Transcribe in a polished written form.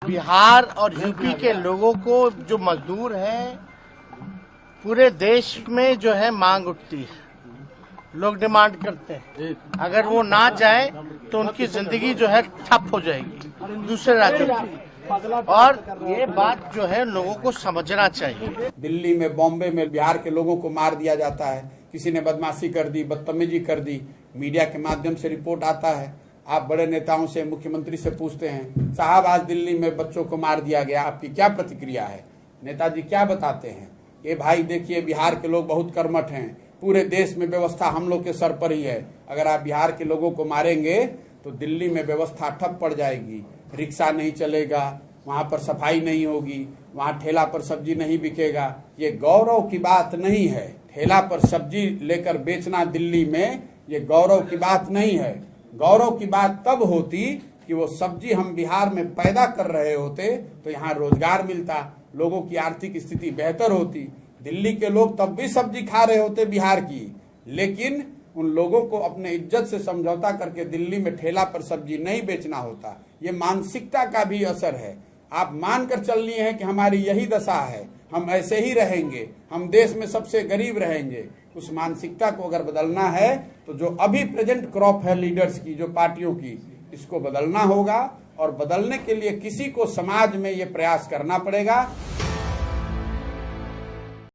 बिहार और यूपी के लोगों को, जो मजदूर हैं, पूरे देश में जो है मांग उठती है। लोग डिमांड करते हैं, अगर वो ना जाए तो उनकी जिंदगी जो है ठप हो जाएगी दूसरे राज्यों की। और ये बात जो है लोगों को समझना चाहिए। दिल्ली में, बॉम्बे में बिहार के लोगों को मार दिया जाता है, किसी ने बदमाशी कर दी, बदतमीजी कर दी, मीडिया के माध्यम से रिपोर्ट आता है। आप बड़े नेताओं से, मुख्यमंत्री से पूछते हैं, साहब आज दिल्ली में बच्चों को मार दिया गया, आपकी क्या प्रतिक्रिया है? नेताजी क्या बताते हैं? ये भाई देखिए, बिहार के लोग बहुत कर्मठ हैं, पूरे देश में व्यवस्था हम लोग के सर पर ही है। अगर आप बिहार के लोगों को मारेंगे तो दिल्ली में व्यवस्था ठप पड़ जाएगी, रिक्शा नहीं चलेगा, वहां पर सफाई नहीं होगी, वहां ठेला पर सब्जी नहीं बिकेगा। ये गौरव की बात नहीं है। ठेला पर सब्जी लेकर बेचना दिल्ली में ये गौरव की बात नहीं है। गौरव की बात तब होती कि वो सब्जी हम बिहार में पैदा कर रहे होते तो यहाँ रोजगार मिलता, लोगों की आर्थिक स्थिति बेहतर होती। दिल्ली के लोग तब भी सब्जी खा रहे होते बिहार की, लेकिन उन लोगों को अपने इज्जत से समझौता करके दिल्ली में ठेला पर सब्जी नहीं बेचना होता। ये मानसिकता का भी असर है। आप मानकर चल लिए हैं कि हमारी यही दशा है, हम ऐसे ही रहेंगे, हम देश में सबसे गरीब रहेंगे। उस मानसिकता को अगर बदलना है तो जो अभी प्रेजेंट क्रॉप है लीडर्स की, जो पार्टियों की, इसको बदलना होगा। और बदलने के लिए किसी को समाज में ये प्रयास करना पड़ेगा।